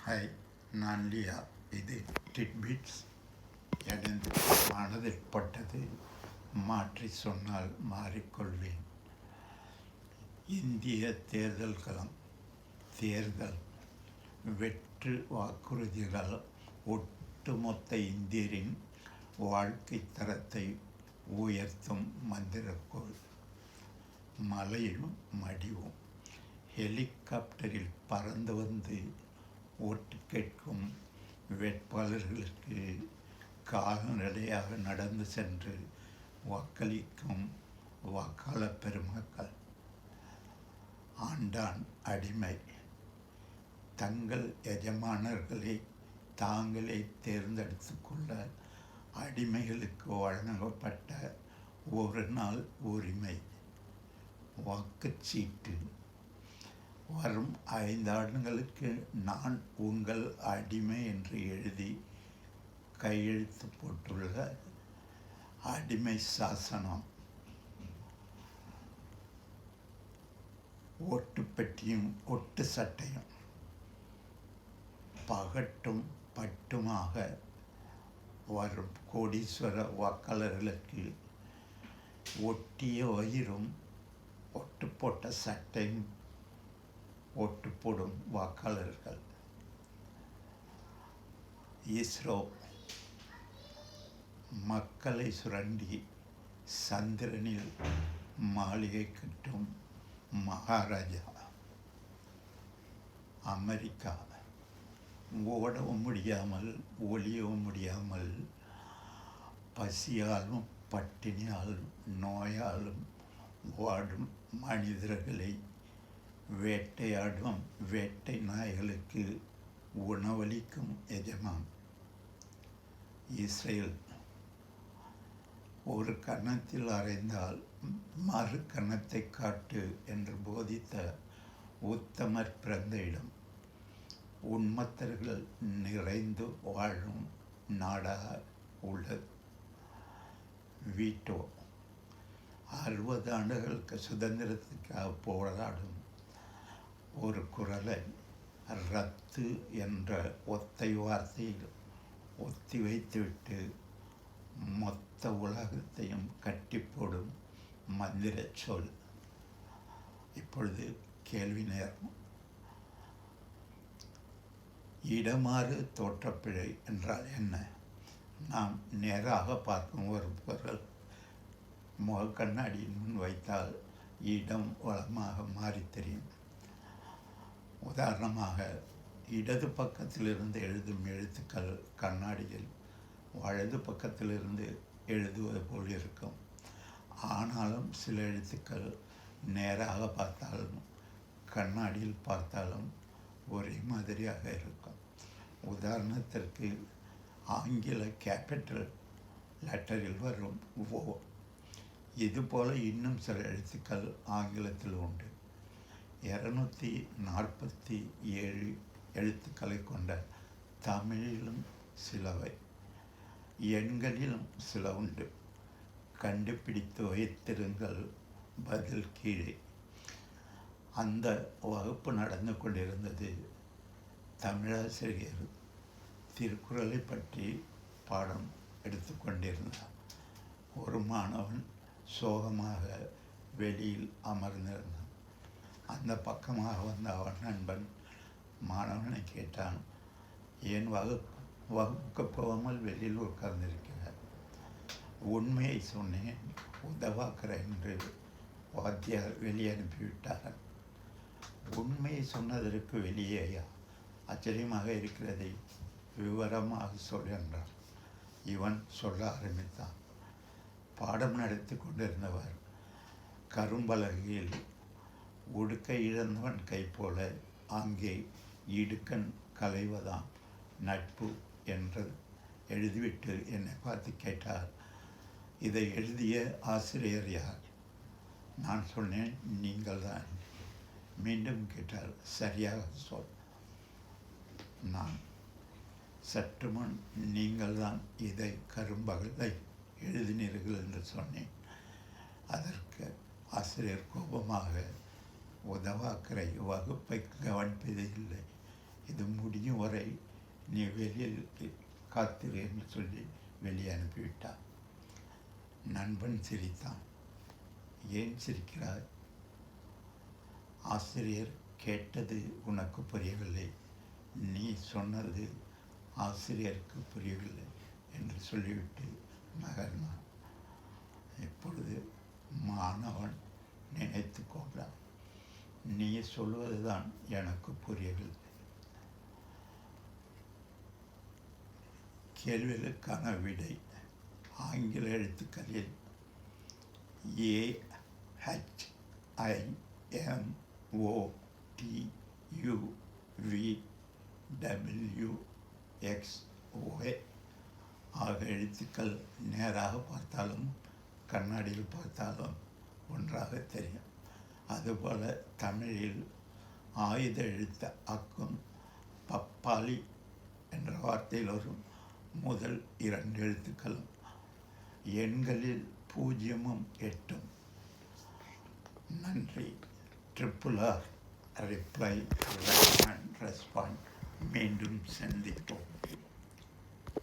Hi, நான் லியா. இது titbits. எனது மனதில் பட்டது மாற்றி சொன்னால் மாறிக்கொள்வேன். இந்திய தேர்தல் களம். தேர்தல் வெற்று வாக்குறுதிகள் ஒட்டுமொத்த இந்தியரின் வாழ்க்கை தரத்தை உயர்த்தும் மந்திரக்கோள். மலையும் மடிவும் ஹெலிகாப்டரில் பறந்து வந்து ஓட்டு கேட்கும் வேட்பாளர்களுக்கு கால்நடையாக நடந்து சென்று வாக்களிக்கும் வாக்காளர் பெருமக்கள். ஆண்டான் அடிமை தங்கள் எஜமானர்களை தாங்களே தேர்ந்தெடுத்து கொள்ள அடிமைகளுக்கு வழங்கப்பட்ட ஒரு நாள் உரிமை. வாக்குச்சீட்டு வரும் 5 ஆண்டுகளுக்கு நான் உங்கள் அடிமை என்று எழுதி கையெழுத்து போட்டுள்ள அடிமை சாசனம். ஓட்டுப்பெட்டியும் ஒட்டு சட்டையும் பகட்டும் பட்டுமாக வரும் கோடீஸ்வர வாக்காளர்களுக்கு ஒட்டிய வயிறும் ஒட்டு போட்ட சட்டையும் ஓட்டு போடும் வாக்காளர்கள். இஸ்ரோ மக்களை சுரண்டி சந்திரனில் மாளிகை கட்டும் மகாராஜா. அமெரிக்கா ஓடவும் முடியாமல் ஒளியவும் முடியாமல் பசியாலும் பட்டினியாலும் நோயாலும் வாடும் மனிதர்களை வேட்டையாடும் வேட்டை நாய்களுக்கு உணவளிக்கும் எஜமான். இஸ்ரேல் ஒரு கன்னத்தில் அறைந்தால் மறு கன்னத்தை காட்டு என்று போதித்த உத்தமர் பிறந்த இடம். உண்மத்தர்கள் நிறைந்து வாழும் நாடாக உள்ளது. வீட்டோ 60 ஆண்டுகளுக்கு சுதந்திரத்துக்காக போராடும் ஒரு குரலை ரத்து என்ற ஒத்தை வார்த்தையில் ஒத்தி வைத்துவிட்டு மொத்த உலகத்தையும் கட்டி போடும் மந்திர சொல். இப்பொழுது கேள்வி நேரம். இடமாறு தோற்றப்பிழை என்றால் என்ன? நாம் நேராக பார்க்கும் ஒரு பொருள் முகக்கண்ணாடியின் முன் வைத்தால் இடம் வளமாக மாறி தெரியும். உதாரணமாக, இடது பக்கத்திலிருந்து எழுதும் எழுத்துக்கள் கண்ணாடியில் வலது பக்கத்திலிருந்து எழுதுவது போல் இருக்கும். ஆனாலும் சில எழுத்துக்கள் நேராக பார்த்தாலும் கண்ணாடியில் பார்த்தாலும் ஒரே மாதிரியாக இருக்கும். உதாரணத்திற்கு, ஆங்கில கேபிட்டல் லெட்டரில் வரும் ஓ. இதுபோல் இன்னும் சில எழுத்துக்கள் ஆங்கிலத்தில் உண்டு. 247 எழுத்துக்களை கொண்ட தமிழிலும் சிலவை, எண்களிலும் சில உண்டு. கண்டுபிடித்து வைத்திருங்கள். பதில் கீழே. அந்த வகுப்பு நடந்து கொண்டிருந்தது. தமிழாசிரியர் திருக்குறளை பற்றி பாடம் எடுத்துக்கொண்டிருந்தார். ஒரு மாணவன் சோகமாக வெளியில் அமர்ந்திருந்தான். அந்த பக்கமாக வந்த அவன் நண்பன் மாணவனை கேட்டான், ஏன் வகுப்புக்கு போகாமல் வெளியில் உட்கார்ந்திருக்கிறார்? உண்மையை சொன்னேன், உதவாக்கிறேன் என்று வாத்தியார் வெளியே அனுப்பிவிட்டார். உண்மையை சொன்னதற்கு வெளியேயா? ஆச்சரியமாக இருக்கிறதை விவரமாக சொல் என்றார். இவன் சொல்ல ஆரம்பித்தான். பாடம் நடத்தி கொண்டிருந்தவர் கரும்பலகையில் உடுக்கை இழந்தவன் கை போல அங்கே இடுக்கண் களைவதாம் நட்பு என்று எழுதிவிட்டு என்னை பார்த்து கேட்டார், இதை எழுதிய ஆசிரியர் யார்? நான் சொன்னேன், நீங்கள் தான். மீண்டும் கேட்டார், சரியாக சொல். நான் சற்று முன் நீங்கள் தான் இதை கரும்பகலை எழுதினீர்கள் என்று சொன்னேன். அதற்கு ஆசிரியர் கோபமாக, உதவாக்கரை வகுப்பை கவனிப்பதில்லை இது முடியும் வரை நீ வெளியில் காத்திரு என்று சொல்லி வெளியே அனுப்பிவிட்டார். நண்பன் சிரித்தான். ஏன் சிரிக்கிறாய்? ஆசிரியர் கேட்டது உனக்கு புரியவில்லை, நீ சொன்னது ஆசிரியருக்கு புரியவில்லை என்று சொல்லிவிட்டு நகர்ந்தான். இப்பொழுது மாணவன் நினைத்து கொண்டான், நீ சொல்வதுதான் எனக்கு புரியவில்லை. கேள்விகளுக்கான விடை ஆங்கில எழுத்துக்களில் AHIMOTUVWXY ஆக எழுத்துக்கள் நேராக பார்த்தாலும் கண்ணாடியில் பார்த்தாலும் ஒன்றாக தெரியும். அதுபோல் தமிழில் ஆயுத எழுத்த அக்கும் பப்பாளி என்ற வார்த்தையில் வரும் முதல் 2 எழுத்துக்களும் எண்களில் 0ம் 8ம். நன்றி. RRR reply respond. மீண்டும் சந்திப்போம்.